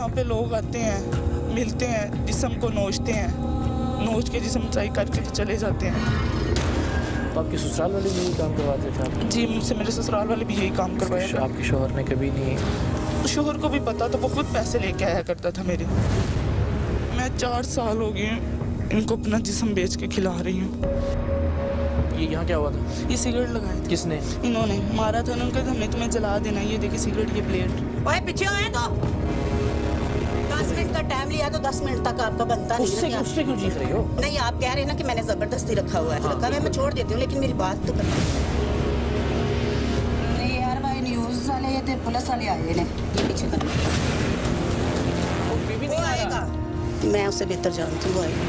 यहाँ पे लोग आते हैं, मिलते हैं, जिस्म को नोचते हैं, नोच के जिस्म सही करके तो चले जाते हैं। तो आपके ससुराल वाले भी यही काम करवाते थे आप? जी, मुझसे मेरे ससुराल वाले भी यही काम करवाया था। आपके शौहर ने कभी नहीं? शोहर को भी पता था, वो खुद पैसे लेके आया करता था मेरे। मैं 4 साल हो गए इनको अपना जिस्म बेच के खिला रही हूँ। ये यहाँ क्या हुआ था? ये सिगरेट लगाए थे। किसने? इन्होंने मारा था, उन्होंने कहा हमने तुम्हें जला देना। ये देखिए सिगरेट, ये प्लेट। ओए पीछे आए तो 10 मिनट का टाइम लिया तो 10 मिनट तक आपका बनता नहीं। उससे क्यों जीत रही हो? नहीं, आप कह रहे हैं ना कि मैंने जबरदस्ती रखा हुआ है। रखा है, मैं छोड़ देती हूँ, लेकिन मेरी बात तो करना। नहीं यार भाई, न्यूज़ वाले ये थे, पुलिस वाले आए ने। ये पीछे कर। वो आएगा, मैं उससे बेहतर जानती हूँ। वो आएगा,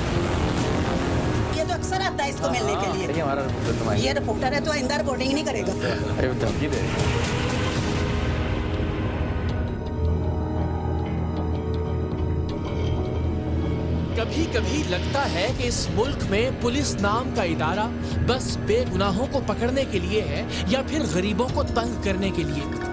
ये तो अक्सर आता है इसको मिलने के लिए। देखिए हमारा रिपोर्टर, ये रिपोर्टर है तो आइंदा रिपोर्टिंग नहीं करेगा। अरे बताओ। कभी कभी लगता है कि इस मुल्क में पुलिस नाम का इदारा बस बेगुनाहों को पकड़ने के लिए है या फिर गरीबों को तंग करने के लिए।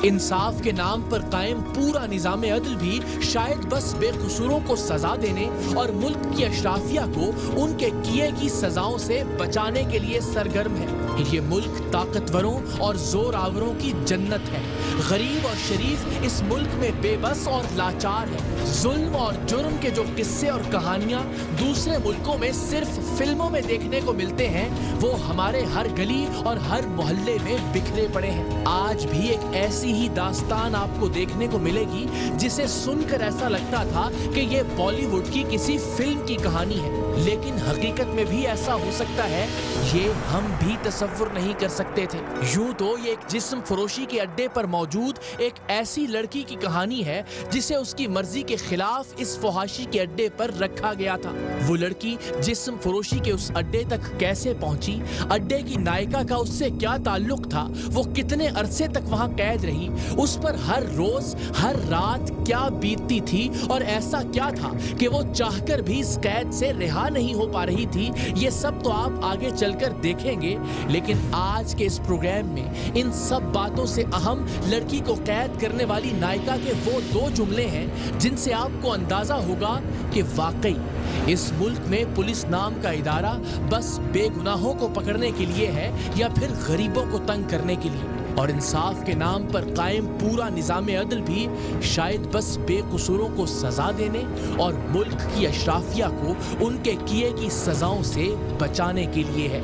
इंसाफ के नाम पर कायम पूरा निजाम अदल भी शायद बस बेकसूरों को सजा देने और मुल्क की अशराफिया को उनके किए की सजाओं से बचाने के लिए सरगर्म है। ये मुल्क ताकतवरों और जोरावरों की जन्नत है। गरीब और शरीफ इस मुल्क में बेबस और लाचार है। जुल्म और जुर्म के जो किस्से और कहानियां दूसरे मुल्कों में सिर्फ फिल्मों में देखने को मिलते हैं, वो हमारे हर गली और हर मोहल्ले में बिखरे पड़े हैं। आज भी एक ऐसी ही दास्तान आपको देखने को मिलेगी जिसे सुनकर ऐसा लगता था कि ये बॉलीवुड की किसी फिल्म की कहानी है, लेकिन हकीकत में भी ऐसा हो सकता है, ये हम भी तसव्वुर नहीं कर सकते थे। यूं तो ये एक जिस्म फरोशी के अड्डे पर मौजूद एक ऐसी लड़की की कहानी है जिसे उसकी मर्जी के खिलाफ इस फहाशी के अड्डे पर रखा गया था। वो लड़की जिस्म फरोशी के उस अड्डे तक कैसे पहुंची, अड्डे की नायिका का उससे क्या ताल्लुक था, वो कितने अरसे तक वहां कैद रही, उस पर हर रोज हर रात क्या बीतती थी और ऐसा क्या था कि वो चाहकर भी इस कैद से रिहा नहीं हो पा रही थी, ये सब तो आप आगे चलकर देखेंगे। लेकिन आज के इस प्रोग्राम में इन सब बातों से अहम लड़की को कैद करने वाली नायिका के वो 2 जुमले हैं जिनसे आपको अंदाजा होगा कि वाकई इस मुल्क में पुलिस नाम का इदारा बस बेगुनाहों को पकड़ने के लिए है या फिर गरीबों को तंग करने के लिए, और इंसाफ के नाम पर कायम पूरा निजाम अदल भी शायद बस बेकसूरों को सजा देने और मुल्क की अशराफिया को उनके किए की सजाओं से बचाने के लिए है।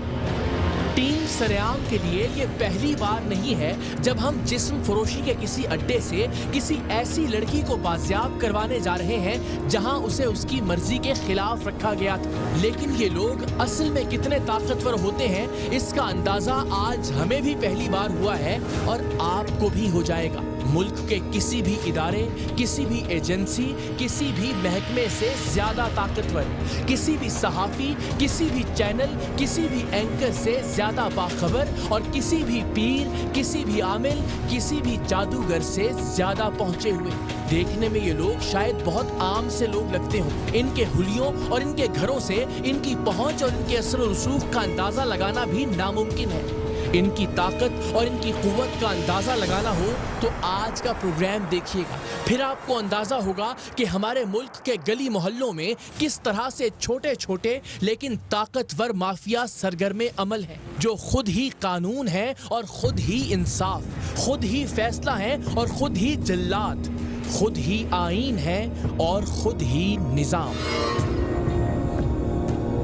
टीम सरेआम के लिए ये पहली बार नहीं है जब हम जिस्म फरोशी के किसी अड्डे से किसी ऐसी लड़की को बाजियाब करवाने जा रहे हैं जहां उसे उसकी मर्जी के खिलाफ रखा गया था। लेकिन ये लोग असल में कितने ताकतवर होते हैं, इसका अंदाजा आज हमें भी पहली बार हुआ है और आपको भी हो जाएगा। मुल्क के किसी भी इदारे, किसी भी एजेंसी, किसी भी महकमे से ज्यादा ताकतवर, किसी भी सहाफी, किसी भी चैनल, किसी भी एंकर से ज्यादा बाखबर और किसी भी पीर, किसी भी आमिल, किसी भी जादूगर से ज्यादा पहुंचे हुए। देखने में ये लोग शायद बहुत आम से लोग लगते हों, इनके हुलियों और इनके घरों से इनकी पहुंच और इनके असर और रसूख का अंदाजा लगाना भी नामुमकिन है। इनकी ताकत और इनकी कुव्वत का अंदाजा लगाना हो तो आज का प्रोग्राम देखिएगा, फिर आपको अंदाजा होगा कि हमारे मुल्क के गली मोहल्लों में किस तरह से छोटे छोटे लेकिन ताकतवर माफिया सरगर्मे अमल हैं, जो खुद ही कानून है और खुद ही इंसाफ, खुद ही फैसला है और खुद ही जल्लाद, खुद ही आईन है और खुद ही निजाम।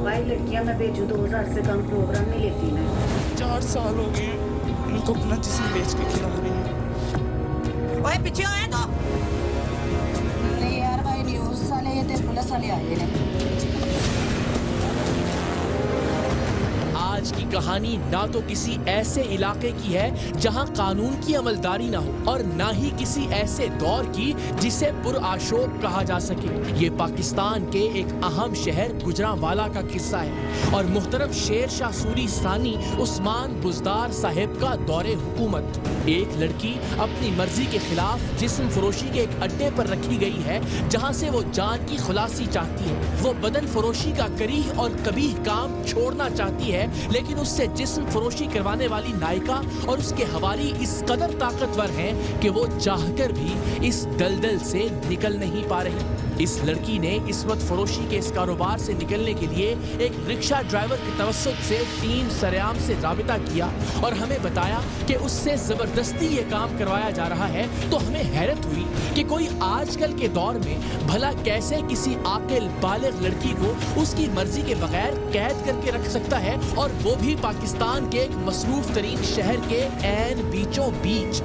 भाई लड़कियां मैं भेजूं 2000 से कम प्रोग्राम नहीं लेती मैं। 4 साल हो गए इनको अपना जिस्म बेच के खिला रही हूँ। ओए पीछे आए तो नहीं यार भाई, न्यूज़ वाले ये थे, पुलिस वाले आए ने। आज की कहानी ना तो किसी ऐसे इलाके की है जहां कानून की अमलदारी ना हो और ना ही किसी ऐसे दौर की जिसे पुरआशोक कहा जा सके। ये पाकिस्तान के एक अहम शहर गुजरांवाला का किस्सा है और मुहतरम शेर शाह सूरी सानी उस्मान बुज़दार साहिब का दौरे हुकूमत। एक लड़की अपनी मर्जी के खिलाफ जिस्म फरोशी के एक अड्डे पर रखी गई है जहां से वो जान की खुलासी चाहती है। वो बदन फरोशी का करीह और कबीह काम छोड़ना चाहती है लेकिन उससे जिस्म फरोशी करवाने वाली नायिका और उसके हवाली इस कदर ताकतवर हैं कि वो चाहकर भी इस दलदल से निकल नहीं पा रही। इस लड़की ने इस्मत फरोशी के इस कारोबार से निकलने के लिए एक रिक्शा ड्राइवर के तवस्सुत से टीम सरेआम से राबिता किया और हमें बताया कि उससे जबरदस्ती ये काम करवाया जा रहा है। तो हमें हैरत हुई कि कोई आजकल के दौर में भला कैसे किसी आकिल बालिग लड़की को उसकी मर्जी के बगैर कैद करके रख सकता है, और वो भी पाकिस्तान के एक मसरूफ तरीन शहर के ऐन बीचों बीच।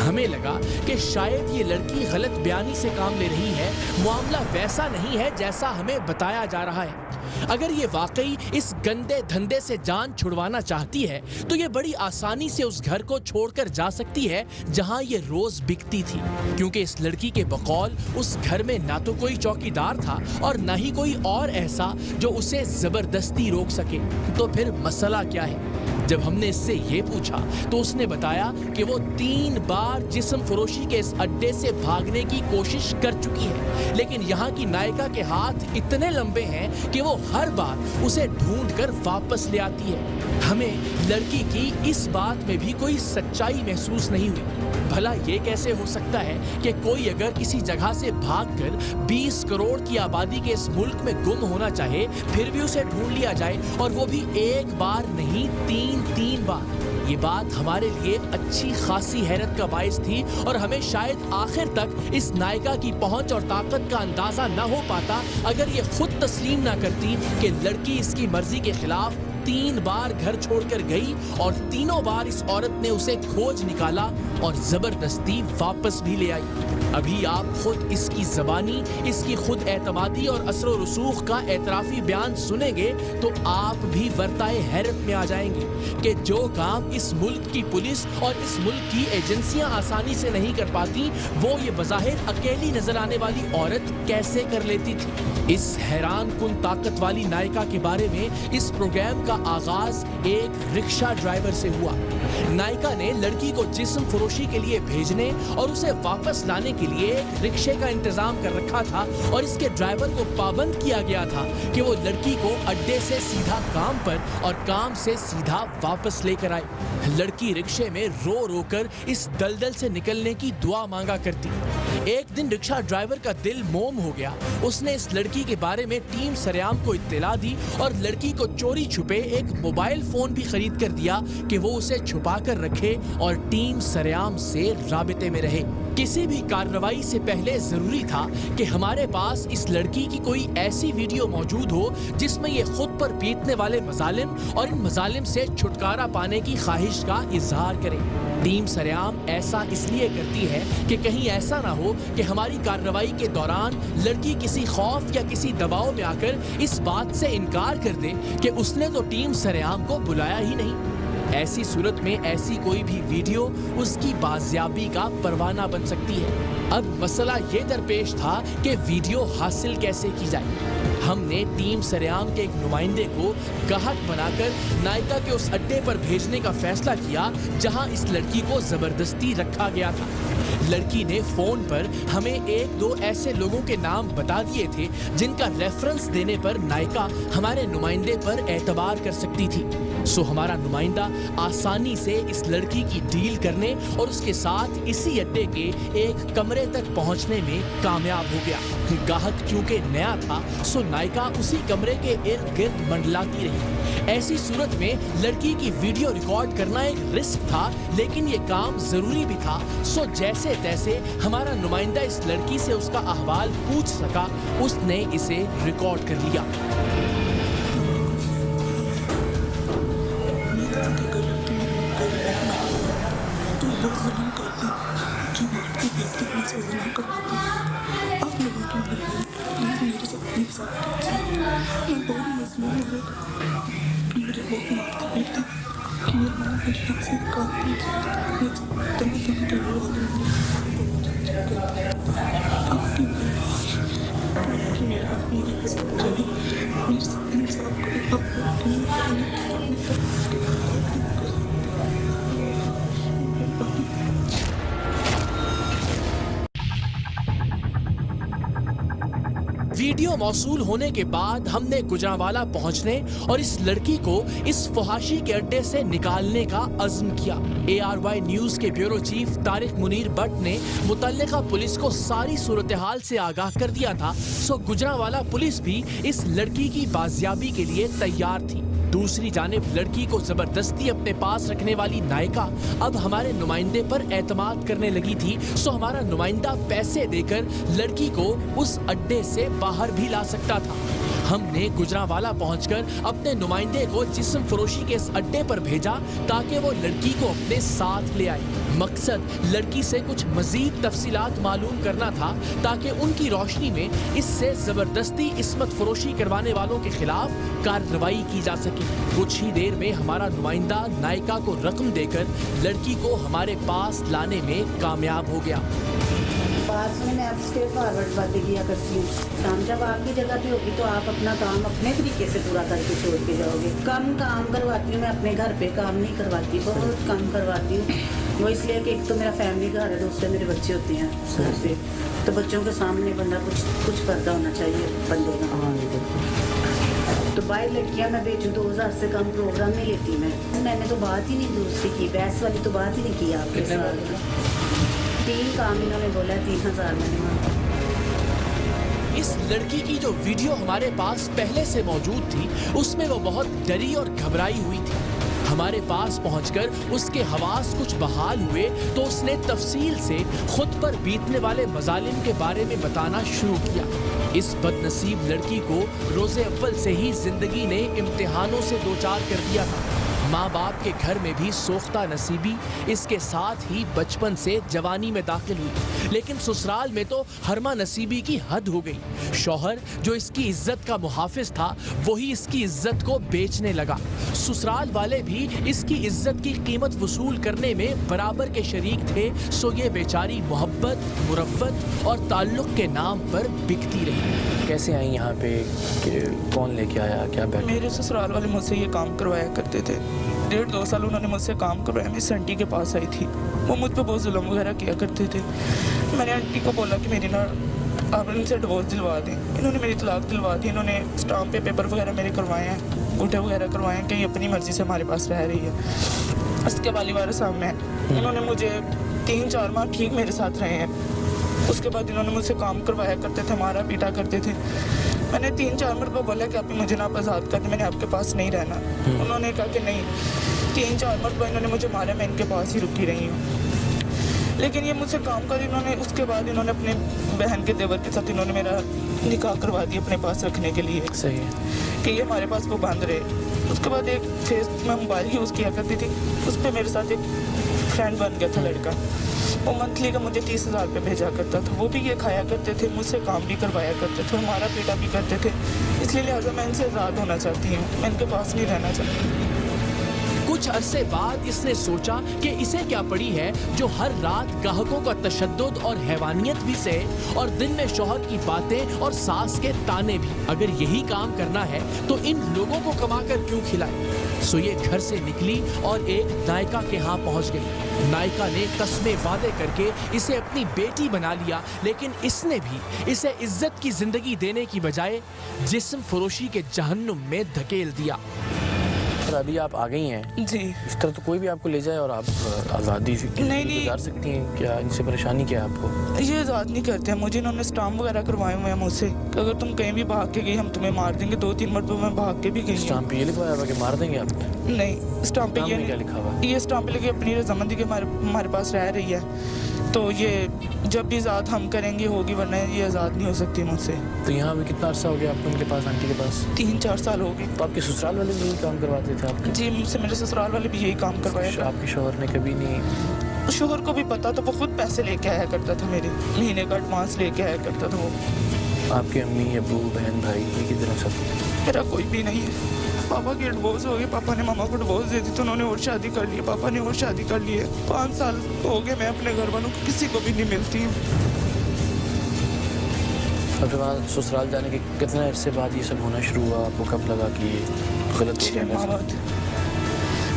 हमें लगा कि शायद ये लड़की गलत बयानी से काम ले रही है, मामला वैसा नहीं है जैसा हमें बताया जा रहा है। अगर ये वाकई इस गंदे धंधे से जान छुड़वाना चाहती है तो ये बड़ी आसानी से उस घर को छोड़कर जा सकती है जहां ये रोज बिकती थी, क्योंकि इस लड़की के बकौल उस घर में ना तो कोई चौकीदार था और ना ही कोई और ऐसा जो उसे जबरदस्ती रोक सके। तो फिर मसला क्या है? जब हमने इससे ये पूछा तो उसने बताया कि वो 3 बार जिस्म फरोशी के इस अड्डे से भागने की कोशिश कर चुकी है, लेकिन यहाँ की नायिका के हाथ इतने लंबे हैं कि वो हर बार उसे ढूंढकर वापस ले आती है। हमें लड़की की इस बात में भी कोई सच्चाई महसूस नहीं हुई। भला ये कैसे हो सकता है कि कोई अगर किसी जगह से भागकर 20 करोड़ की आबादी के इस मुल्क में गुम होना चाहे फिर भी उसे ढूंढ लिया जाए, और वो भी एक बार नहीं 3 बार। ये बात हमारे लिए अच्छी खासी हैरत का बाइस थी और हमें शायद आखिर तक इस नायिका की पहुंच और ताकत का अंदाजा न हो पाता अगर ये खुद तस्लीम ना करती कि लड़की इसकी मर्जी के खिलाफ 3 बार घर छोड़कर गई और तीनों बार इस औरत ने उसे खोज निकाला और जबरदस्ती वापस भी ले आई। अभी आप खुद इसकी जबानी, इसकी खुद एतमादी और असर रसूख का एतराफी बयान सुनेंगे तो आप भी वर्ताए हैरत में आ जाएंगे कि जो काम इस मुल्क की पुलिस और इस मुल्क की एजेंसियां आसानी से नहीं कर पाती, वो ये बज़ाहिर अकेली नजर आने वाली औरत कैसे कर लेती थी। इस हैरान कुन ताकत वाली नायिका के बारे में इस प्रोग्राम का आगाज एक रिक्शा ड्राइवर से हुआ। नायिका ने लड़की को जिस्म फरोशी के लिए भेजने और उसे वापस लाने के लिए एक रिक्शे का इंतजाम कर रखा था, और इसके ड्राइवर को पाबंद किया गया था कि वो लड़की को अड्डे से सीधा काम पर और काम से सीधा वापस लेकर आए। लड़की रिक्शे में रो रो कर इस दलदल से निकलने की दुआ मांगा करती। एक दिन रिक्शा ड्राइवर का दिल मोम हो गया। उसने इस लड़की के बारे में टीम सरेआम को इत्तला दी और लड़की को चोरी छुपे एक मोबाइल फोन भी खरीद कर दिया कि वो उसे छुपा कर रखे और टीम सरेआम से राबिते में रहे। किसी भी कार्रवाई से पहले जरूरी था कि हमारे पास इस लड़की की कोई ऐसी वीडियो मौजूद हो जिसमें ये खुद पर बीतने वाले मजालिम और इन मजालिम से छुटकारा पाने की ख्वाहिश का इजहार करे। टीम सरेआम ऐसा इसलिए करती है कि कहीं ऐसा ना हो कि हमारी कार्रवाई के दौरान लड़की किसी खौफ या किसी दबाव में आकर इस बात से इनकार कर दे कि उसने तो टीम सरेआम को बुलाया ही नहीं। ऐसी सूरत में ऐसी कोई भी वीडियो उसकी बाजियाबी का परवाना बन सकती है। अब मसला ये दरपेश था कि वीडियो हासिल कैसे की जाए। हमने टीम सरेआम के एक नुमाइंदे को गाहक बनाकर नायिका के उस अड्डे पर भेजने का फैसला किया जहां इस लड़की को जबरदस्ती रखा गया था। लड़की ने फोन पर हमें 1-2 ऐसे लोगों के नाम बता दिए थे जिनका रेफरेंस देने पर नायिका हमारे नुमाइंदे पर एतबार कर सकती थी। सो हमारा नुमाइंदा आसानी से इस लड़की की डील करने और उसके साथ इसी अड्डे के एक कमरे तक पहुंचने में कामयाब हो गया। गाहक क्योंकि नया था सो नायिका उसी कमरे के इर्द गिर्द मंडलाती रही। ऐसी सूरत में लड़की की वीडियो रिकॉर्ड करना एक रिस्क था, लेकिन ये काम जरूरी भी था। सो जैसे तैसे हमारा नुमाइंदा इस लड़की से उसका अहवाल पूछ सका, उसने इसे रिकॉर्ड कर लिया। वीडियो मौसूल होने के बाद हमने गुजरांवाला पहुंचने और इस लड़की को इस फहाशी के अड्डे से निकालने का अज़्म किया। ARY न्यूज के ब्यूरो चीफ तारिक मुनीर भट्ट ने मुतल्लिका पुलिस को सारी सूरत हाल से आगाह कर दिया था। सो गुजरांवाला पुलिस भी इस लड़की की बाजियाबी के लिए तैयार थी। दूसरी जानिब लड़की को जबरदस्ती अपने पास रखने वाली नायिका अब हमारे नुमाइंदे पर एतमाद करने लगी थी। सो हमारा नुमाइंदा पैसे देकर लड़की को उस अड्डे से बाहर भी ला सकता था। हमने गुजरांवाला पहुंचकर अपने नुमाइंदे को जिस्म फरोशी के इस अड्डे पर भेजा ताकि वो लड़की को अपने साथ ले आए। मकसद लड़की से कुछ मजीद तफसीलात मालूम करना था ताकि उनकी रोशनी में इससे जबरदस्ती इस्मत फरोशी करवाने वालों के खिलाफ कार्रवाई की जा सके। कुछ ही देर में हमारा नुमाइंदा नायिका को रकम देकर लड़की को हमारे पास लाने में कामयाब हो गया। पास में मैं आपसे स्ट्रेट फॉरवर्ड बातें किया करती हूँ। काम जब आपकी जगह पे होगी तो आप अपना काम अपने तरीके से पूरा करके छोड़ के जाओगे। कम काम करवाती हूँ मैं, अपने घर पे काम नहीं करवाती, बहुत कम करवाती हूँ। वो इसलिए कि एक तो मेरा फैमिली घर है, दूसरे मेरे बच्चे होते हैं घर पे, तो बच्चों के सामने बंदा कुछ करता होना चाहिए बंदे का। तो बाहर लड़कियाँ मैं बेचूँ 2000 से कम प्रोग्राम नहीं लेती मैंने तो बात ही नहीं दूसरी की, बहस वाली तो बात ही नहीं की आपके साथ। 3 काम इन्होंने बोला, 3000 मैंने मांगा। इस लड़की की जो वीडियो हमारे पास पहले से मौजूद थी उसमें वो बहुत डरी और घबराई हुई थी। हमारे पास पहुंचकर उसके हवास कुछ बहाल हुए तो उसने तफसील से खुद पर बीतने वाले मजालिम के बारे में बताना शुरू किया। इस बदनसीब लड़की को रोजे अव्वल से ही जिंदगी ने इम्तिहानों से दो चार कर दिया था। माँ बाप के घर में भी सोख्ता नसीबी, इसके साथ ही बचपन से जवानी में दाखिल हुई, लेकिन ससुराल में तो हरमा नसीबी की हद हो गई। शौहर जो इसकी इज्जत का मुहाफिज था वही इसकी इज्जत को बेचने लगा। ससुराल वाले भी इसकी इज्जत की कीमत वसूल करने में बराबर के शरीक थे। सो ये बेचारी मोहब्बत, मुरव्वत और ताल्लुक के नाम पर बिकती रही। कैसे आई यहाँ पे, कि कौन लेके आया, क्या बैठ? मेरे ससुराल वाले मुझसे ये काम करवाया करते थे। 1.5-2 साल उन्होंने मुझसे काम करवाया। मैं इस आंटी के पास आई थी, वो मुझ पर बहुत जुल्म वगैरह किया करते थे। मैंने आंटी को बोला कि मेरी ना आप इनसे डिवोर्स दिलवा दें। इन्होंने मेरी तलाक दिलवा दी। इन्होंने स्टाम्प पे पेपर वगैरह मेरे करवाए हैं, अंगूठे वगैरह करवाए हैं कि ये अपनी मर्जी से हमारे पास रह रही है। उसके वाली वाले सामने इन्होंने मुझे 3-4 माह ठीक मेरे साथ रहे हैं। उसके बाद इन्होंने मुझसे काम करवाया करते थे, मारा पीटा करते थे। मैंने 3-4 मरतबा बोला कि आप मुझे ना आज़ाद कर दें, मैंने आपके पास नहीं रहना। उन्होंने कहा कि नहीं। 3-4 मरतबा इन्होंने मुझे मारा, मैं इनके पास ही रुकी रही हूँ। लेकिन ये मुझसे काम कर इन्होंने, उसके बाद इन्होंने अपने बहन के देवर के साथ इन्होंने मेरा निकाह करवा दिया अपने पास रखने के लिए। सही है कि ये हमारे पास वो बंद रहे। उसके बाद एक फेस मैं मोबाइल यूज़ किया करती थी, उस पर मेरे साथ एक फ्रेंड बन गया था लड़का। वो मंथली का मुझे 30,000 रुपये भेजा करता था। वो भी ये खाया करते थे, मुझसे काम भी करवाया करते थे, मारा पीटा भी करते थे। इसलिए लिहाजा मैं इनसे आज़ाद होना चाहती हूँ, मैं इनके पास नहीं रहना चाहती। कुछ अरसे बाद इसने सोचा कि इसे क्या पड़ी है जो हर रात ग्राहकों का तशद्दुद और हैवानियत भी सहे और दिन में शौहर की बातें और सास के ताने भी। अगर यही काम करना है तो इन लोगों को कमाकर क्यों खिलाए। सो ये घर से निकली और एक नायिका के यहाँ पहुँच गई। नायिका ने कस्में वादे करके इसे अपनी बेटी बना लिया, लेकिन इसने भी इसे इज्जत की जिंदगी देने की बजाय जिस्म फरोशी के जहन्नुम में धकेल दिया। और अभी आप आ गई हैं जी। इस तरह तो कोई भी आपको ले जाए और आप आज़ादी से गुजार सकती हैं क्या? इनसे परेशानी क्या है आपको? ये आज़ाद नहीं करते हैं मुझे। इन्होंने स्टाम्प वगैरह करवाए हुए हैं मुझसे कि अगर तुम कहीं भी भाग के गई हम तुम्हें मार देंगे। 2-3 मरतबा मैं भाग के भी गई। स्टाम्प पे ये लिखवाया हुआ कि मार देंगे आपको? नहीं, स्टाम्प पे क्या लिखा हुआ? ये स्टाम्प पे लिखी अपनी रजामंदी के हमारे पास रह रही है, तो ये जब भी आज़ाद हम करेंगे होगी, वरना ये आज़ाद नहीं हो सकती मुझसे। तो यहाँ भी कितना अर्सा हो गया आपको उनके पास, आंटी के पास? 3-4 साल हो गए। तो आपके ससुराल वाले भी यही काम करवाते थे आपके? जी, मुझसे मेरे ससुराल वाले भी यही काम करवाया था। आपके शौहर ने कभी नहीं? शोहर को भी पता था, वो खुद पैसे लेके आया करता था, मेरे महीने का एडवांस लेके आया करता था वो। आपके अम्मी, अबू, बहन, भाई ये किधर सब? मेरा कोई भी नहीं है। पापा की डिवोर्स हो गई, पापा ने मामा को डिवोर्स दे दी तो उन्होंने और शादी कर ली। पापा ने और शादी कर ली है। 5 साल हो गए मैं अपने घर वालों को किसी को भी नहीं मिलती हूँ। अब वहाँ ससुराल जाने के कितने अरसे बाद ये सब होना शुरू हुआ? आपको कब लगा कि ये गलत हो 6 माह बाद।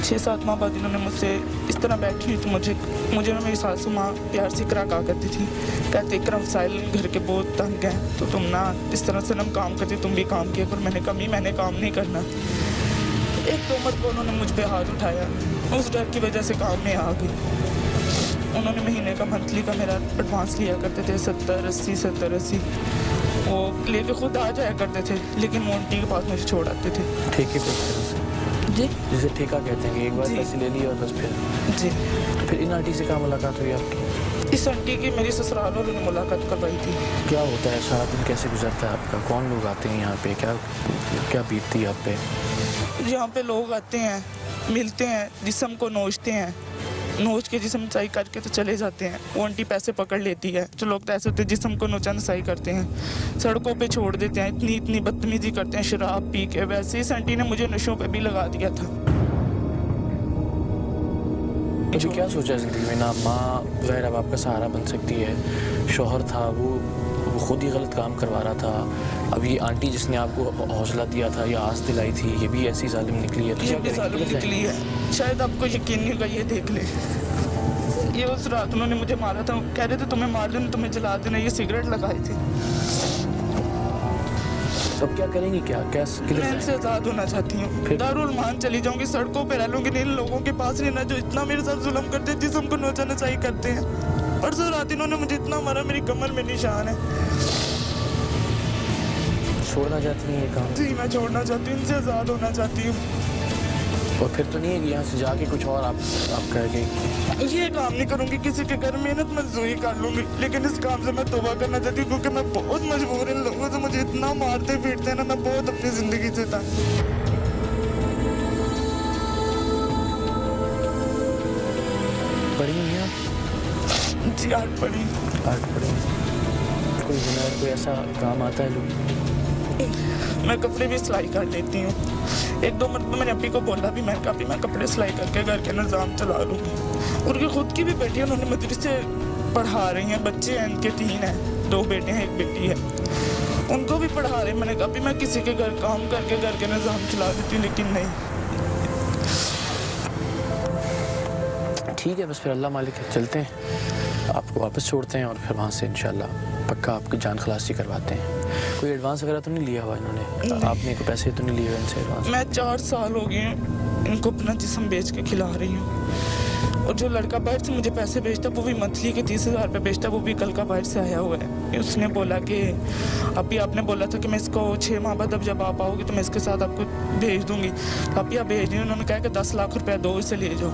6-7 माह बाद इन्होंने मुझसे इस तरह बैठी हुई तो मुझे ना मेरी सासू माँ प्यार से इकरा कहा करती थी, कहते इकरा वसाइल घर के बहुत तंग हैं तो तुम ना इस तरह से हम काम करते तुम भी काम किया पर मैंने काम नहीं करना। एक दो मरतबा उन्होंने मुझ पर हाथ उठाया, उस डर की वजह से काम में आ गई। उन्होंने महीने का मंथली का मेरा एडवांस लिया करते थे 70-80 वो लेके खुद आ जाया करते थे, लेकिन मोंटी के पास मुझे छोड़ आते थे। ठेके पे जी जिसे ठेका कहते हैं कि एक बार जी। पैसे ले लिए और बस फिर जी। तो फिर इन आंटी से कहाँ मुलाकात हुई आपकी? इस आंटी की मेरी ससुराल वालों ने मुलाकात करवाई थी। क्या होता है सारा दिन, कैसे गुजरता है आपका, कौन लोग आते हैं यहाँ पे, क्या बीतती है आप पे? यहाँ पे लोग आते हैं, मिलते हैं, जिस्म को नोचते हैं, नोच के जिस्म नसाई करके तो चले जाते हैं। वो आंटी पैसे पकड़ लेती है। जो लोग तो ऐसे होते हैं जिस्म को नोचा नसाई करते हैं, सड़कों पे छोड़ देते हैं, इतनी बदतमीजी करते हैं शराब पी के। वैसे इस आंटी ने मुझे नशों पे भी लगा दिया था। मुझे क्या सोचा ज़िंदगी में ना माँ बगैर अब आपका सहारा बन सकती है, शौहर था वो खुद ही गलत काम करवा रहा था, अब ये आंटी जिसने आपको हौसला दिया था या आस दिलाई थी ये भी ऐसी जालिम निकली है तो ये क्या भी करेंगे? जालिम निकली है, शायद आपको यकीन नहीं होगा, ये देख ले। ये उस रात उन्होंने मुझे मारा था, कह रहे थे तुम्हें मार देना, तुम्हें जला देना, ये सिगरेट लगाए थे। अब क्या करेंगे, क्या किधर मैं इनसे आज़ाद होना चाहती हूँ, फिर? दारुल मान चली जाऊंगी, सड़कों पे रह लूंगी, इन लोगों के पास नहीं ना जो इतना मेरे साथ जुल्म करते हैं, जिस्म को नोचा नचाई करते हैं। परसों रात इन्होंने मुझे इतना मारा, मेरी कमर में निशान है। छोड़ना चाहती हैं ये काम? जी मैं छोड़ना चाहती हूँ, इनसे आज़ाद होना चाहती हूँ। और फिर तो नहीं है कि यहाँ से जाके कुछ और आप कह के ये काम नहीं करूंगी, किसी के घर मेहनत मजदूरी कर लूंगी, लेकिन इस काम से मैं तौबा करना चाहती हूँ क्योंकि मैं बहुत मजबूर इन लोगों से, मुझे इतना मारते पीटते हैं ना, मैं बहुत अपनी जिंदगी से तंग। पढ़ी हुई हैं आप? जी 8 पढ़ी। 8 पढ़ी। कोई हुनर, कोई ऐसा काम आता है जो? मैं कपड़े भी सिलाई कर लेती हूँ। एक दो मरतबा मैंने अभी को बोला भी, मैं कभी मैं कपड़े सिलाई करके घर के निज़ाम चला लूँगी। उनकी खुद की भी बेटी है, उन्होंने मदरसे पढ़ा रही हैं, बच्चे हैं इनके 3 हैं, 2 बेटे हैं 1 बेटी है, उनको भी पढ़ा रहे हैं। मैंने कहा भी मैं किसी के घर काम करके घर के निज़ाम चला देती हूँ, लेकिन नहीं। ठीक है, बस फिर अल्लाह मालिक है, चलते हैं, आपको वापस छोड़ते हैं और फिर वहाँ से इंशाल्लाह पक्का आपकी जान खलासी करवाते हैं। कोई एडवांस वगैरह तो नहीं लिया हुआ इन्होंने? आपने कोई पैसे तो नहीं लिए हुए इनसे एडवांस? मैं 4 साल हो गए इनको अपना जिस्म बेच के खिला रही हूँ, और जो लड़का बाहर से मुझे पैसे भेजता वो भी मंथली के 30,000 रुपये भेजता, वो भी कल का बाहर से आया हुआ है। उसने बोला कि अभी आपने बोला था कि मैं इसको 6 माह बाद अब जब आप आओगे तो मैं इसके साथ आपको भेज दूँगी, अभी आप भेज रही हूँ। उन्होंने कहा कि 10 लाख रुपया दो, इसे ले जाओ।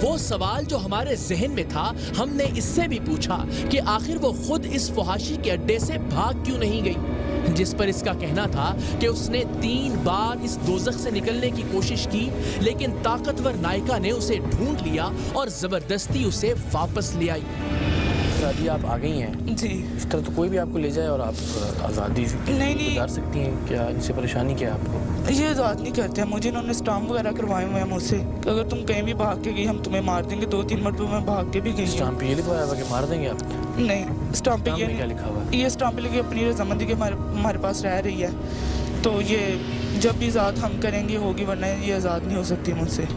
वो सवाल जो हमारे जहन में था, हमने इससे भी पूछा कि आखिर वो खुद इस फहाशी के अड्डे से भाग क्यों नहीं गई, जिस पर इसका कहना था कि उसने 3 बार इस दोज़ख से निकलने की कोशिश की, लेकिन ताकतवर नायिका ने उसे ढूंढ लिया और जबरदस्ती उसे वापस ले आई। शादी आप आ गई हैं जी। इस तरह तो कोई भी आपको ले जाए और आप आज़ादी नहीं। गुजार सकती हैं, क्या इनसे परेशानी क्या है आपको? ये आज़ाद नहीं करते हैं मुझे, इन्होंने स्टाम्प वगैरह करवाए हुए हैं मुझसे कि अगर तुम कहीं भी भाग के गई हम तुम्हें मार देंगे। 2-3 मरतबा मैं भाग के भी गई हूँ। स्टाम्प पे ये लिखवाया हुआ कि मार देंगे आप? नहीं, स्टाम्प पे स्टाम्प में क्या लिखा हुआ है? ये स्टाम्प पे लिखी अपनी रजामंदी के हमारे पास रह रही है, तो ये जब भी आज़ाद हम करेंगे होगी, वरना ये आज़ाद नहीं हो सकती मुझसे।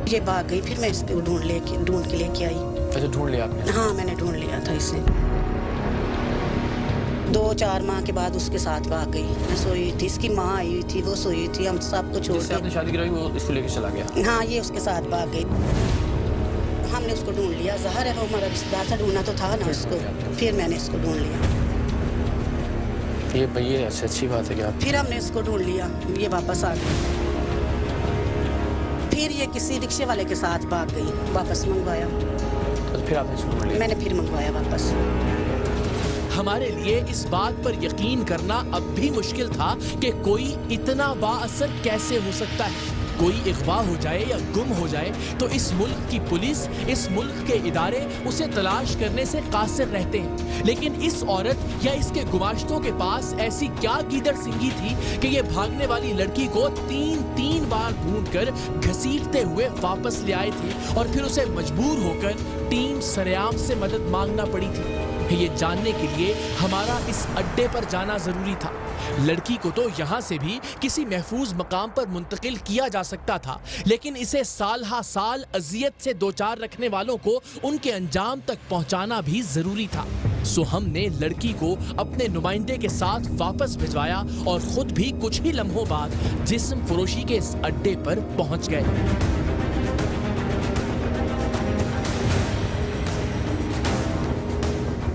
ये भाग गई, फिर मैं इसको ढूंढ के लेके आई। अच्छा, ढूंढ लिया आपने? हाँ मैंने ढूंढ लिया था इसे। 2-4 माह के बाद उसके साथ भाग गई। मैं सोई थी, इसकी माँ आई हुई थी, वो सोई हुई थी, हम सबको छोड़ जिससे आपने के। शादी कराई वो इसको लेके चला गया? हाँ ये उसके साथ भाग गई। हमने उसको ढूंढ लिया, ज़ाहिर है वो हमारा रिश्तेदार था, ढूंढना तो था ना उसको, फिर मैंने इसको ढूंढ लिया। ये अच्छी बात है कि आप। फिर हमने इसको ढूंढ लिया, ये वापस आ गई। फिर ये किसी रिक्शे वाले के साथ भाग गई, वापस मंगवाया। तो फिर आपने इसको ढूंढ लिया? मैंने फिर मंगवाया वापस। हमारे लिए इस बात पर यकीन करना अब भी मुश्किल था कि कोई इतना बाअसर कैसे हो सकता है। کوئی اغوا ہو جائے یا گم ہو جائے تو اس ملک کی پولیس, اس ملک کے ادارے اسے تلاش کرنے سے قاصر رہتے ہیں. لیکن اس عورت یا اس کے گماشتوں کے پاس ایسی کیا گیدڑ سنگھی تھی کہ یہ بھاگنے والی لڑکی کو تین بار ڈھونڈ کر گھسیٹتے ہوئے واپس لے آئے تھے اور پھر اسے مجبور ہو کر ٹیم سریام سے مدد مانگنا پڑی تھی. یہ جاننے کے لیے ہمارا اس اڈے پر جانا ضروری تھا. لڑکی کو تو یہاں سے بھی کسی محفوظ مقام پر منتقل کیا جا سکتا تھا, لیکن اسے سال ہا سال اذیت سے دوچار رکھنے والوں کو ان کے انجام تک پہنچانا بھی ضروری تھا. سو ہم نے لڑکی کو اپنے نمائندے کے ساتھ واپس بھجوایا اور خود بھی کچھ ہی لمحوں بعد جسم فروشی کے اس اڈے پر پہنچ گئے.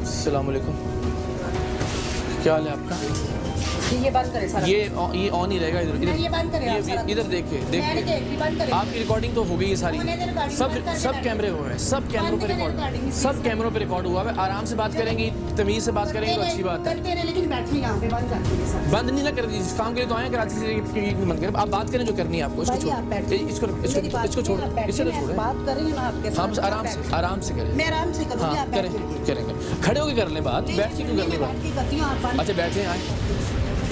السلام علیکم, کیا حال ہے آپ کا؟ یہ بند کرے سارا. یہ آن ہی رہے گا. یہ بند کرے آپ سارا. ادھر دیکھیے میں نے دیکھ لی, بند کرے. آپ کی ریکارڈنگ تو ہو گئی ہے ساری. سب کیمرے ہوئے ہیں, سب کیمروں پہ ریکارڈ ہوا ہے. آرام سے بات کریں گی, تمیز سے بات کریں گی تو اچھی بات ہے. لیکن بیٹھے یہاں پہ بند کر دیجیے سارا. بند نہیں نہ کر دیجیے, کام کے لیے تو آئے کراچی سے بند کریں. آپ بات کریں جو کرنی ہے آپ کو. اس کو چھوڑیں, اسے تو چھوڑیں. بات کریں نا آپ کے ساتھ. آرام سے کریں. میں آرام سے کروں گی, ہاں آپ کریں کریں گے. کھڑے ہو کے کر لیں بات, بیٹھ کے کیوں کر لیں بات. اچھا بیٹھیں, آئیں.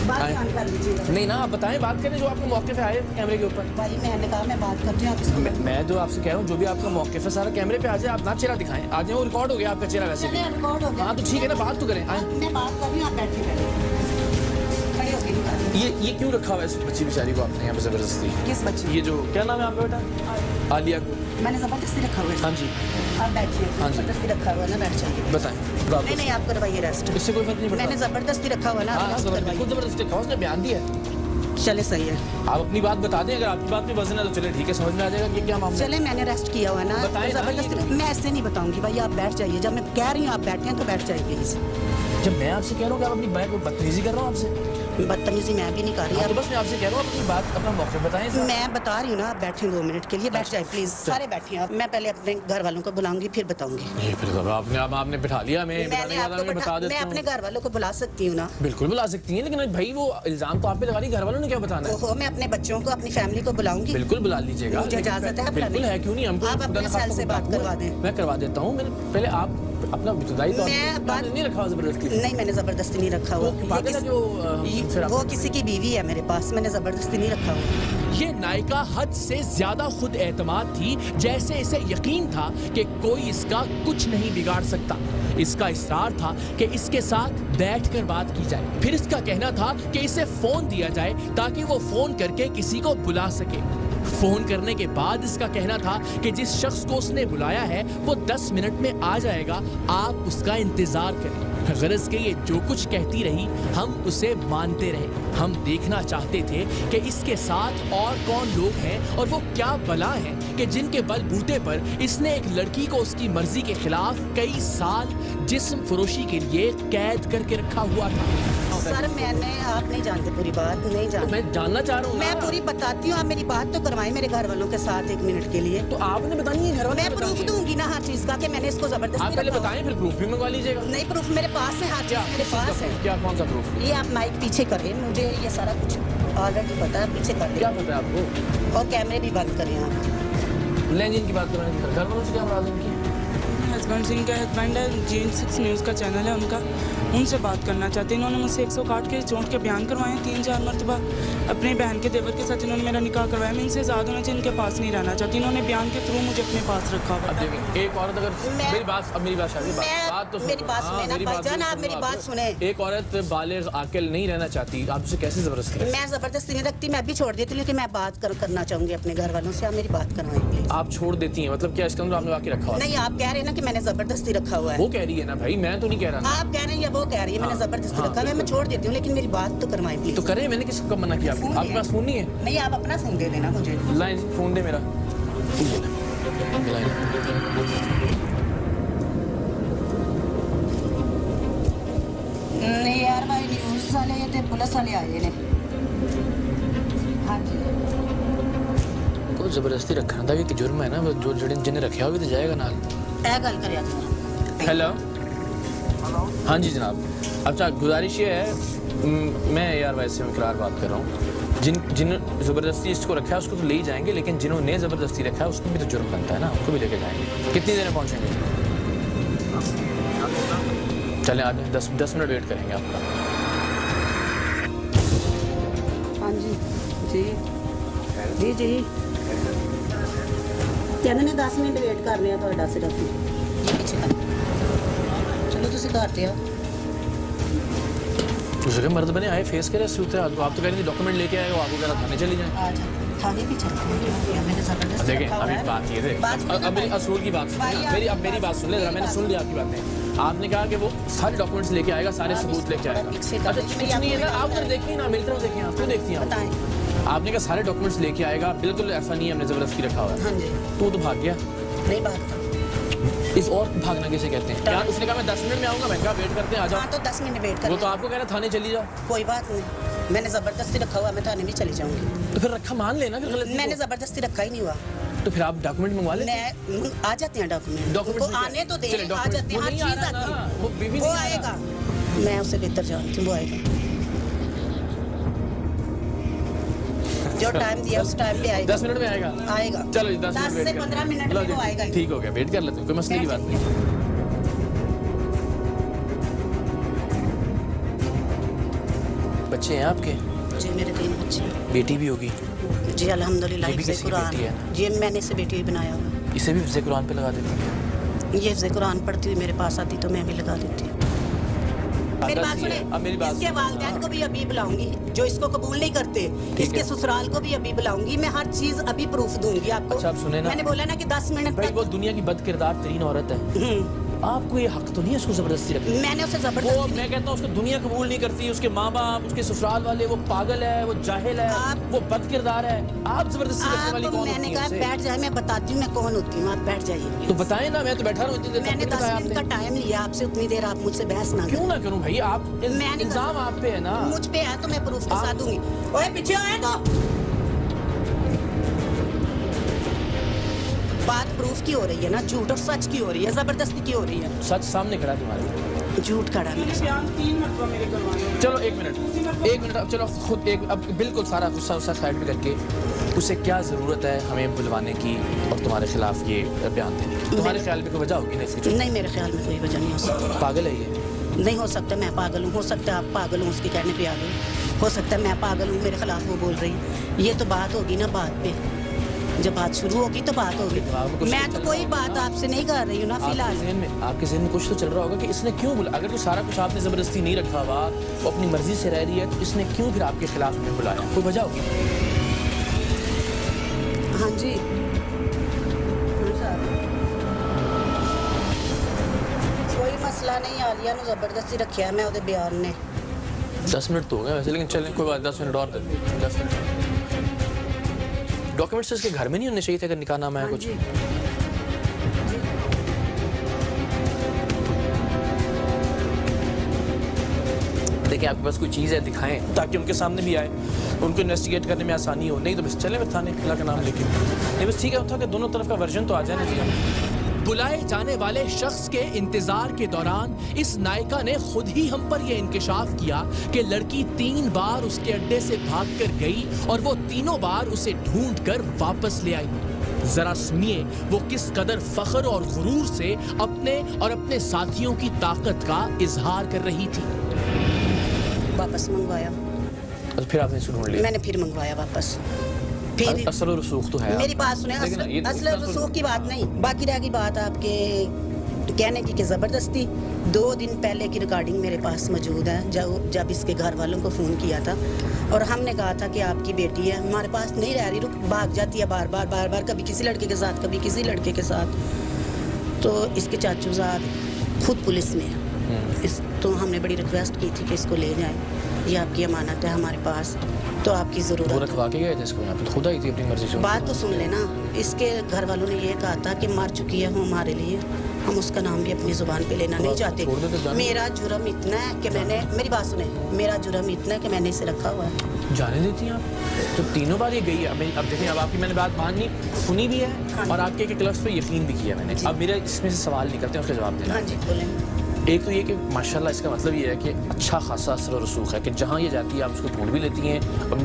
بات کر لیجیے. نہیں نا, آپ بتائیں, بات کریں جو آپ کو موقع پہ آئے کیمرے کے اوپر. بھائی میں نے کہا میں بات کرتی ہوں. میں جو آپ سے کہہ رہا ہوں جو بھی آپ کا موقف ہے سارا کیمرے پہ آ جائے. آپ نہ چہرہ دکھائیں, آ جائیں. وہ ریکارڈ ہو گیا آپ کا چہرہ ویسے بھی. ریکارڈ ہو گیا. ہاں تو ٹھیک ہے نا, بات تو کریں. آئیں. میں بات کر رہی ہوں, آپ بیٹھے کھڑے ہو کے. یہ کیوں رکھا ہوا ہے اس بچی بیچاری کو آپ نے یہاں پہ زبردستی؟ کس بچی؟ یہ جو کیا نام ہے آپ کا بیٹا؟ عالیہ کو. میں نے زبردستی رکھا ہوا ہے. ہاں جی آپ بیٹھیے. ہاں جی. زبردستی رکھا ہوا ہے نا, بیٹھ جائیے. بتائیں. نہیں نہیں, آپ کروائیے ریسٹ. اس سے کوئی فرق نہیں پڑتا. میں نے زبردستی رکھا ہوا نا. ہاں بالکل زبردستی رکھا, اس نے بیان دیا ہے. چلے صحیح ہے. آپ اپنی بات بتا دیں, اگر آپ کی بات میں وزن ہے تو چلے ٹھیک ہے, سمجھ میں آ جائے گا کہ کیا معاملہ ہے. چلے میں نے ریسٹ کیا ہوا نا. بتائیں. زبردستی میں ایسے نہیں بتاؤں گی بھائی, آپ بیٹھ جائیے. جب میں کہہ رہی ہوں آپ بیٹھے ہیں تو بیٹھ جائیے پلیز. جب میں آپ سے کہہ رہا ہوں کہ آپ اپنی بات کو بدتمیزی کر رہا ہوں آپ سے. بدتمیزی میں بھی نہیں کر رہی. تو بس میں آپ سے کہہ رہا ہوں اپنی بات, اپنا موقع بتائیں. میں بتا رہی ہوں نا, آپ بیٹھیں 2 منٹ کے لیے. بیٹھ جائے پلیز, سارے بیٹھیں آپ. میں پہلے اپنے گھر والوں کو بلاؤں گی پھر بتاؤں گی. آپ نے بٹھا لیا. میں اپنے گھر والوں کو بلا سکتی ہوں نا. بالکل بلا سکتی ہیں, لیکن بھائی وہ الزام تو آپ پہ لگا رہی, گھر والوں نے کیا بتانا ہے. میں اپنے بچوں کو, اپنی فیملی کو بلاؤں گی. بالکل بلا لیجیے گا, مجھے اجازت ہے. بالکل ہے, کیوں نہیں. ہم کو آپ اپنے سیل سے بات کروا دیں. میں کروا دیتا ہوں. پہلے آپ اپنا ابتدائی طور پر نہیں رکھا زبردستی. نہیں میں نے زبردستی نہیں رکھا ہوا. وہ کسی کی بیوی ہے میرے پاس, میں نے زبردستی نہیں رکھا ہوا. یہ نائکا حد سے زیادہ خود اعتماد تھی, جیسے اسے یقین تھا کہ کوئی اس کا کچھ نہیں بگاڑ سکتا. اس کا اصرار تھا کہ اس کے ساتھ بیٹھ کر بات کی جائے. پھر اس کا کہنا تھا کہ اسے فون دیا جائے تاکہ وہ فون کر کے کسی کو بلا سکے. فون کرنے کے بعد اس کا کہنا تھا کہ جس شخص کو اس نے بلایا ہے وہ 10 منٹ میں آ جائے گا, آپ اس کا انتظار کریں. غرض کہ یہ جو کچھ کہتی رہی ہم اسے مانتے رہے. ہم دیکھنا چاہتے تھے کہ اس کے ساتھ اور کون لوگ ہیں اور وہ کیا بلا ہیں کہ جن کے بل بوتے پر اس نے ایک لڑکی کو اس کی مرضی کے خلاف کئی سال جسم فروشی کے لیے قید کر کے رکھا ہوا تھا. سر میں نے, آپ نہیں جانتے پوری بات, نہیں جانتے. میں جاننا چاہ رہا ہوں. میں پوری بتاتی ہوں, آپ میری بات تو کروائیں میرے گھر والوں کے ساتھ 1 منٹ کے لیے. تو آپ نے بتانی ہے گھر والوں. میں پروف دوں گی نا ہر چیز کا کہ میں نے اس کو زبردستی. آپ پہلے بتائیں پھر پروف بھی منگوا لیجیے گا. نہیں پروف میرے پاس ہے, ہر چیز میرے پاس ہے. کیا کون سا پروف؟ یہ آپ مائک پیچھے کریں, مجھے یہ سارا کچھ آلریڈی پتا ہے, پیچھے کر دیں. کیا پتا ہے آپ کو؟ اور کیمرے بھی بند کریں آپ. لین جن کی بات کر رہے ہیں, گھر والوں سے کیا مراد ان کی؟ ہسبینڈ سنگھ کا ہسبینڈ ہے, GN6 نیوز کا چینل ہے ان کا, ان سے بات کرنا چاہتے ہیں. انہوں نے مجھ سے 160 کے چونٹ کے بیان کروائے ہیں 3-4 مرتبہ. اپنی بہن کے دیور کے ساتھ انہوں نے میرا نکاح کروایا. میں ان سے زیادہ ہونا چاہیے, ان کے پاس نہیں رہنا چاہتی. انہوں نے بیان کے تھرو مجھے اپنے پاس رکھا ہوا. اب دیکھیں ایک عورت اگر میری بات شادی بات تو میری بات سنیں نا بھائی جان, آپ میری بات سنیں. ایک عورت بالغ عاقل نہیں رہنا چاہتی, آپ اسے کیسے زبردستی؟ میں زبردستی نہیں رکھتی, میں بھی چھوڑ دیتی ہوں, لیکن میں بات کرنا چاہوں گی اپنے گھر والوں سے. آپ میری بات کروائیں پلیز. آپ چھوڑ دیتی ہیں مطلب کیا اس کے اندر آپ نے واقعی رکھا ہوا؟ نہیں, آپ کہہ رہے ہیں نا کہ میں نے زبردستی رکھا ہوا ہے. وہ کہہ رہی ہے نا بھائی, میں تو نہیں کہہ رہا. آپ کہہ رہے ہیں یا وہ کہہ رہی ہے میں نے زبردستی رکھا ہے, میں چھوڑ دیتی ہوں, لیکن میری بات تو کروائیں پلیز. تو کریں, میں نے کس کو منع کیا؟ آپ کے پاس فون نہیں ہے؟ نہیں, آپ اپنا فون دے دینا مجھے. لائن فون دے میرا. نہیں یار بھائی, نیوز والے تے پولیس والے آئے نے. ہاں جی, کوئی زبردستی رکھنا تھا کہ جرم ہے نا, جو جنہیں رکھا ہوا بھی تو جائے گا نال. اے گل کریا تھا. ہیلو, ہاں جی جناب. اچھا گزارش یہ ہے, میں یار ویسے اقرار بات کر رہا ہوں. जिन ज़बरदस्ती इसको रखा है उसको तो ले ही जाएंगे, लेकिन जिन्होंने ज़बरदस्ती रखा है उसको भी तो जुर्म बनता है ना, उनको भी लेके जाएंगे। कितनी देर में पहुँचेंगे? चलें आ जाए, 10 मिनट वेट करेंगे आपका। हाँ जी जी जी जी कहने ने 10 मिनट वेट कर लिया ਤੁਹਾਡਾ ਸਿਰਫ ਜੀ ਪਿੱਛੇ ਕਰ ਚਲੋ ਤੁਸੀਂ ਘਰ ਤੇ ਆਓ उस जगह मर्द बने आए फेस करे सूत्र आप तो कह रहे डॉक्यूमेंट लेके आए हो, आपको कह रहा थाने चली जाए। आ जाओ थाने भी चलते हैं क्या किया मैंने जबरदस्ती देखें रखा हुआ अभी है। बात ये थे, अब मेरी असूल की बात सुनिए ना, मेरी बात सुन ले जरा, मैंने सुन लिया आपकी बातें। आपने कहा कि वो सारे डॉक्यूमेंट्स लेके आएगा, सारे सबूत लेके आएगा। अच्छा कुछ नहीं है ना, आप उधर देखिए ना, मेरी तरफ देखिए, आप क्यों देखती हैं? बताएं। आपने कहा सारे डॉक्यूमेंट्स लेके आएगा, बिल्कुल ऐसा नहीं है हमने ज़बरदस्ती रखा हुआ है। हाँ जी तो भाग गया। नहीं भागता इस और भागना कैसे कहते हैं? क्या उसने कहा मैं 10 मिनट में आऊँगा, मैंने कहा वेट करते हैं, आ जाओ। हाँ तो 10 मिनट वेट कर वो तो आपको कह रहा थाने चली जाओ। कोई बात नहीं, मैंने जबरदस्ती रखा हुआ, मैं थाने भी चली जाऊंगी। तो फिर रखा मान लेना, फिर गलती मैंने को। जबरदस्ती रखा ही नहीं हुआ। तो फिर आप डॉक्यूमेंट मंगवा ले। मैं आ जाते हैं डॉक्यूमेंट डॉक्यूमेंट आने तो दे, आ जाते हैं, हर चीज आती है, वो बीवी वो आएगा, मैं उससे बेहतर जानती हूँ, वो आएगा जो टाइम दिया उस टाइम पे आएगा। 10 मिनट में आएगा। आएगा चलो जी 10 10 मिनट से 15 मिनट में वो आएगा ही। ठीक हो गया, वेट कर लेते हैं, कोई मसले की बात नहीं। बच्चे हैं आपके? जी मेरे 3 बच्चे हैं। बेटी भी होगी? जी अल्हम्दुलिल्लाह ये भी हिफ्ज़े किसी की कुरान बेटी है? जी मैंने इसे बेटी ही बनाया हुआ। इसे भी हिफ्ज़े कुरान पे लगा देती हैं? ये हिफ्ज़े कुरान पढ़ती हुई मेरे पास आती तो मैं भी लगा देती। मेरी बात सुने, अब मेरी बात इसके वालिदैन को भी अभी बुलाऊंगी, जो इसको कबूल नहीं करते, इसके ससुराल को भी अभी बुलाऊंगी, मैं हर चीज अभी प्रूफ दूंगी आपको। अच्छा, आप सुने ना? मैंने बोला ना कि 10 मिनट भाई तक वो दुनिया की बद किरदार तरीन औरत है, आपको ये हक तो नहीं है उसको जबरदस्ती रखने का। मैंने उसे वो जबरदस्ती मैं कहता हूँ उसको दुनिया कबूल नहीं करती, उसके माँ बाप, उसके ससुराल वाले, वो पागल है, वो जाहिल है, वो बद किरदार है, आप जबरदस्ती रखने वाली आपको कौन मैंने होती कहा है उसे? बैठ जाए, मैं बताती हूँ मैं कौन होती हूँ, आप बैठ जाइए। तो बताएं ना, मैं तो बैठा रहा हूँ इतनी देर, मैंने तक 10 बताया मिनट का आपने। टाइम लिया आपसे, उतनी देर आप मुझसे बहस ना क्यों करें। ना करूँ भाई, आप मैं नहीं इल्जाम कर आप पे है ना। मुझ पे है तो मैं प्रूफ के साथ दूंगी। ओए पीछे आए तो बात प्रूफ की हो रही है ना, झूठ और सच की हो रही है, जबरदस्ती की हो रही है। सच सामने खड़ा है तुम्हारे। झूठ खड़ा मेरे साथ। चलो एक मिनट अब चलो खुद एक अब बिल्कुल सारा गुस्सा उस्सा साइड में करके उसे क्या ज़रूरत है हमें बुलवाने की और तुम्हारे खिलाफ ये बयान देने की? तुम्हारे ख्याल में कोई वजह होगी ना इसकी? नहीं मेरे ख्याल में कोई वजह नहीं हो सकती। पागल है ये? नहीं हो सकता मैं पागल हूँ, हो सकता है आप पागल हूँ उसके कहने पे आ गए, हो सकता है मैं पागल हूँ मेरे खिलाफ वो बोल रही है। ये तो बात होगी ना बात पे, जब बात शुरू होगी तो बात होगी। मैं तो कोई बात आपसे नहीं कर रही हूँ ना फिलहाल। आपके ज़हन में कुछ तो चल रहा होगा कि इसने क्यों बुला, अगर तो सारा कुछ आपने ज़बरदस्ती नहीं रखा हुआ, वो अपनी मर्जी से रह रही है, तो इसने क्यों फिर आपके खिलाफ में बुलाया? कोई वजह होगी? हाँ जी कोई मसला नहीं, आलिया ने जबरदस्ती रखा है, मैं उधर बयान ने 10 मिनट तो हो गए वैसे, लेकिन चलें कोई बात, 10 मिनट और दे दें, 10 मिनट। डॉक्यूमेंट्स इसके घर में नहीं होने चाहिए थे अगर निकाह नामा है हाँ कुछ? जी। देखिए आपके पास कोई चीज़ है दिखाएं ताकि उनके सामने भी आए, उनको इन्वेस्टिगेट करने में आसानी हो। नहीं तो बस चले बस थाने, अल्लाह का नाम लेके नहीं, बस ठीक है था कि दोनों तरफ का वर्जन तो आ जाए ना जी। बुलाए जाने वाले शख्स के इंतजार के दौरान इस नायिका ने खुद ही हम पर यह इंकशाफ किया कि लड़की 3 बार उसके अड्डे से भागकर गई और वो तीनों बार उसे ढूंढकर वापस ले आई। जरा सुनिए वो किस कदर फख्र और गुरूर से अपने और अपने साथियों की ताकत का इजहार कर रही थी। वापस मंगवाया, और फिर आपने इसको ढूंढ लिया? मैंने फिर मंगवाया वापस। फिर असल और रसूख तो है। मेरी बात सुने, असल रसूख की बात नहीं, बाकी रह गई बात आपके कहने की कि ज़बरदस्ती। 2 दिन पहले की रिकॉर्डिंग मेरे पास मौजूद है, जब इसके घर वालों को फ़ोन किया था और हमने कहा था कि आपकी बेटी है, हमारे पास नहीं रह रही, रुक भाग जाती है बार बार, कभी किसी लड़के के साथ कभी किसी लड़के के साथ। तो इसके चाचूज़ाद खुद पुलिस में है, तो हमने बड़ी रिक्वेस्ट की थी कि इसको ले जाएं, ये आपकी अमानत है हमारे पास, तो आपकी वो ज़रूरत रखवा के गए थे इसको यहाँ पे? खुद आई थी अपनी मर्जी से? बात तो सुन लेना, इसके घर वालों ने ये कहा था कि मर चुकी है वो हमारे लिए, हम उसका नाम भी अपनी ज़ुबान पे लेना नहीं चाहते। छोड़ दो तो जाने। मेरा जुर्म इतना है कि मैंने, मेरी बात सुने, मेरा जुर्म इतना है कि मैंने इसे रखा हुआ है। जाने देती हैं आप? तो 3 बार ये गई है। अब देखें, अब आपकी मैंने बात मानी, सुनी भी है और आपके एक लफ्ज़ पे यकीन भी किया मैंने। अब मेरा इसमें से सवाल निकलते हैं, उसका जवाब देना। हाँ जी बोलें। ایک تو یہ کہ ماشاءاللہ اس کا مطلب یہ ہے کہ اچھا خاصا اثر و رسوخ ہے کہ جہاں یہ جاتی ہے آپ اس کو ڈھونڈ بھی لیتی ہیں.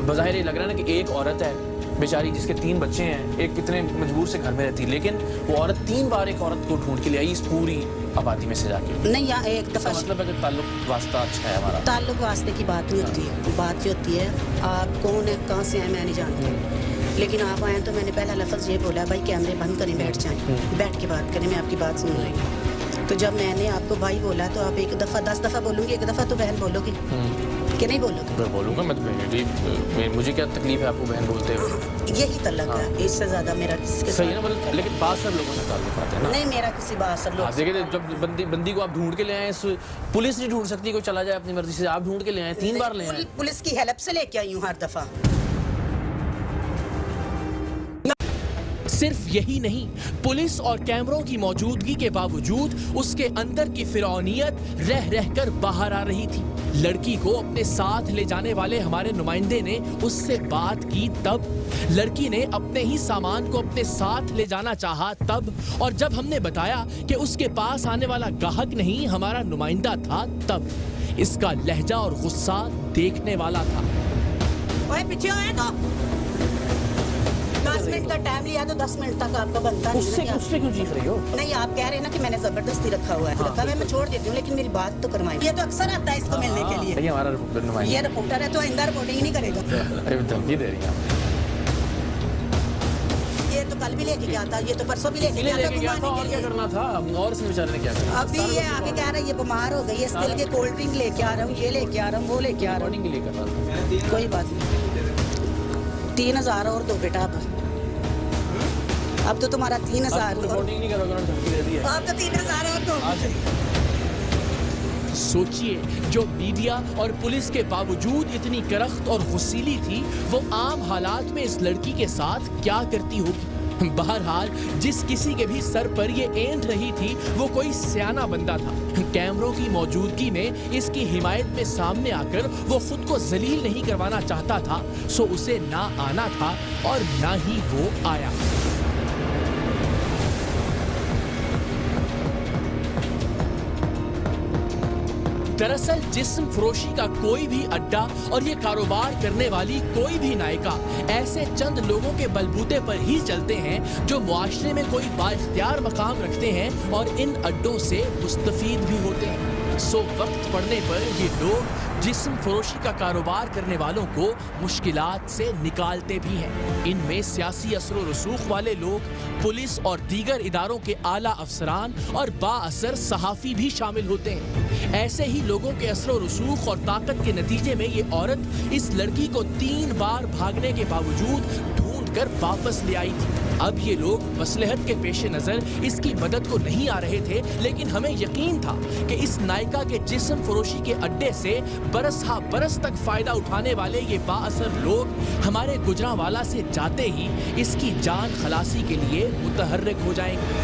بظاہر یہ لگ رہا ہے نا کہ ایک عورت ہے بیچاری جس کے 3 بچے ہیں, ایک کتنے مجبور سے گھر میں رہتی ہے, لیکن وہ عورت 3 بار ایک عورت کو ڈھونڈ کے لے آئی اس پوری آبادی میں سے جا کے. نہیں یہاں ایک دفعہ مطلب ہے کہ تعلق واسطہ اچھا ہے ہمارا. تعلق واسطے کی بات نہیں ہوتی ہے. بات یہ ہوتی ہے آپ کون ہیں, کہاں سے آئے, میں نہیں جانتی, لیکن آپ آئیں تو میں نے پہلا لفظ یہ بولا بھائی کیمرے بند کریں, بیٹھ جائیں, بیٹھ کے بات کریں, میں آپ کی بات سن رہی ہوں. تو جب میں نے آپ کو بھائی بولا تو آپ 1 دفعہ 10 دفعہ بولوں گی, 1 دفعہ تو بہن بولو گی کہ نہیں بولو گی؟ میں بولوں گا, میں تو مجھے کیا تکلیف ہے آپ کو بہن بولتے ہوئے. یہی تعلق ہے, اس سے زیادہ میرا کسی کے صحیح ہے ساتھ نا, مطلب لیکن بعض سب لوگوں سے تعلقات ہیں نا. نہیں, میرا کسی بات سے آپ دیکھیں جب بندی کو آپ ڈھونڈ کے لے آئیں, پولیس نہیں ڈھونڈ سکتی, کوئی چلا جائے اپنی مرضی سے, آپ ڈھونڈ کے لے آئیں, 3 بار لے آئیں. پولیس کی ہیلپ سے لے کے آئی ہوں ہر دفعہ. صرف یہی نہیں, پولیس اور کیمروں کی موجودگی کے باوجود اس کے اندر کی فرعونیت رہ رہ کر باہر آ رہی تھی. لڑکی کو اپنے ساتھ لے جانے والے ہمارے نمائندے نے اس سے بات کی تب, لڑکی نے اپنے ہی سامان کو اپنے ساتھ لے جانا چاہا تب, اور جب ہم نے بتایا کہ اس کے پاس آنے والا گاہک نہیں ہمارا نمائندہ تھا تب, اس کا لہجہ اور غصہ دیکھنے والا تھا. اوے پیچھے آئے تو 10 منٹ کا ٹائم لیا تو 10 منٹ تک آپ کا بنتا اس سے کیوں چیخ رہی ہو؟ نہیں, آپ کہہ رہے ہیں نا کہ میں نے زبردستی رکھا ہوا ہے, میں چھوڑ دیتی ہوں, لیکن میری بات تو کروائیں. یہ تو اکثر آتا ہے اس کو ملنے کے لیے. یہ ہمارا نمائندہ, یہ رپورٹر ہے تو آئندہ رپورٹنگ ہی نہیں کرے گا. دھمکی دے رہی ہیں. یہ تو کل بھی لے کے گیا تھا, یہ تو پرسوں بھی لے کے گیا تھا. اور کیا کرنا تھا, اور اس بیچارے نے کیا کرنا. ابھی یہ آگے کہہ رہا ہے یہ بیمار ہو گئی, اس کے لیے کولڈ ڈرنک لے کے آ رہا ہوں, یہ لے کے آ رہا ہوں, وہ لے کے آ رہا ہوں. کے لیے کر رہا تھا. کوئی بات نہیں, 3000 اور دو بیٹا. اب تو تمہارا 3000 نہیں کرو گے, دھمکی دے دی ہے. اب تو 3000 اور دو. سوچئے, جو میڈیا اور پولیس کے باوجود اتنی کرخت اور غسیلی تھی, وہ عام حالات میں اس لڑکی کے ساتھ کیا کرتی ہوگی. بہرحال جس کسی کے بھی سر پر یہ اینٹ رہی تھی وہ کوئی سیانہ بندہ تھا. کیمروں کی موجودگی میں اس کی حمایت میں سامنے آ کر وہ خود کو ذلیل نہیں کروانا چاہتا تھا, سو اسے نہ آنا تھا اور نہ ہی وہ آیا. دراصل جسم فروشی کا کوئی بھی اڈا اور یہ کاروبار کرنے والی کوئی بھی نائکا ایسے چند لوگوں کے بلبوتے پر ہی چلتے ہیں جو معاشرے میں کوئی بااختیار مقام رکھتے ہیں اور ان اڈوں سے مستفید بھی ہوتے ہیں. سو وقت پڑنے پر یہ لوگ جسم فروشی کا کاروبار کرنے والوں کو مشکلات سے نکالتے بھی ہیں. ان میں سیاسی اثر و رسوخ والے لوگ, پولیس اور دیگر اداروں کے اعلیٰ افسران اور با اثر صحافی بھی شامل ہوتے ہیں. ایسے ہی لوگوں کے اثر و رسوخ اور طاقت کے نتیجے میں یہ عورت اس لڑکی کو 3 بار بھاگنے کے باوجود ڈھونڈ کر واپس لے آئی تھی. اب یہ لوگ مصلحت کے پیش نظر اس کی مدد کو نہیں آ رہے تھے, لیکن ہمیں یقین تھا کہ اس نائکا کے جسم فروشی کے اڈے سے برس ہا برس تک فائدہ اٹھانے والے یہ با اثر لوگ ہمارے گجرانوالہ سے جاتے ہی اس کی جان خلاصی کے لیے متحرک ہو جائیں گے.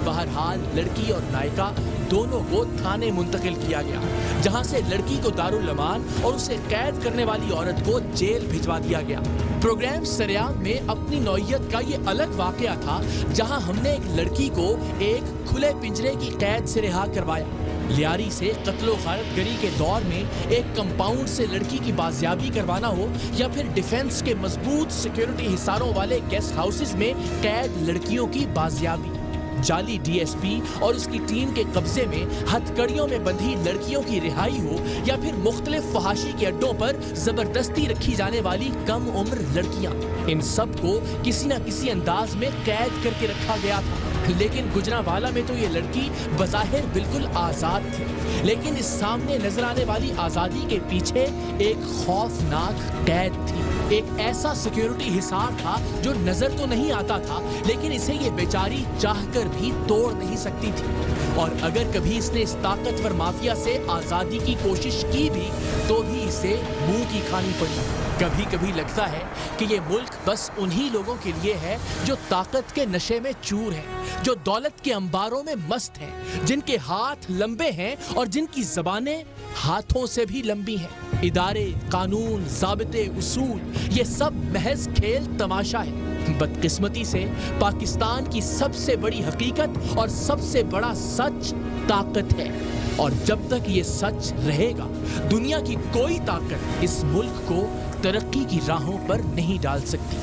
بہرحال لڑکی اور نائکا دونوں کو تھانے منتقل کیا گیا, جہاں سے لڑکی کو دارالامان اور اسے قید کرنے والی عورت کو جیل بھجوا دیا گیا. پروگرام سریام میں اپنی نوعیت کا یہ الگ واقعہ تھا, جہاں ہم نے ایک لڑکی کو ایک کھلے پنجرے کی قید سے رہا کروایا. لیاری سے قتل و غارت گری کے دور میں ایک کمپاؤنڈ سے لڑکی کی بازیابی کروانا ہو, یا پھر ڈیفنس کے مضبوط سیکیورٹی حصاروں والے گیسٹ ہاؤسز میں قید لڑکیوں کی بازیابی, جعلی ڈی ایس پی اور اس کی ٹیم کے قبضے میں ہتھکڑیوں میں بندھی لڑکیوں کی رہائی ہو, یا پھر مختلف فحاشی کے اڈوں پر زبردستی رکھی جانے والی کم عمر لڑکیاں, ان سب کو کسی نہ کسی انداز میں قید کر کے رکھا گیا تھا. لیکن گجرانوالہ میں تو یہ لڑکی بظاہر بالکل آزاد تھی, لیکن اس سامنے نظر آنے والی آزادی کے پیچھے ایک خوفناک قید تھی. ایک ایسا سیکیورٹی حصار تھا جو نظر تو نہیں آتا تھا, لیکن اسے یہ بیچاری چاہ کر بھی توڑ نہیں سکتی تھی. اور اگر کبھی اس نے اس طاقتور مافیا سے آزادی کی کوشش کی بھی تو بھی اسے منہ کی کھانی پڑی. کبھی کبھی لگتا ہے کہ یہ ملک بس انہی لوگوں کے لیے ہے جو طاقت کے نشے میں چور ہیں, جو دولت کے انباروں میں مست ہیں, جن کے ہاتھ لمبے ہیں اور جن کی زبانیں ہاتھوں سے بھی لمبی ہیں. ادارے, قانون, ضابطے, اصول, یہ سب محض کھیل تماشا ہے. बदकिस्मती से पाकिस्तान की सबसे बड़ी हकीकत और सबसे बड़ा सच ताकत है, और जब तक ये सच रहेगा दुनिया की कोई ताकत इस मुल्क को तरक्की की राहों पर नहीं डाल सकती।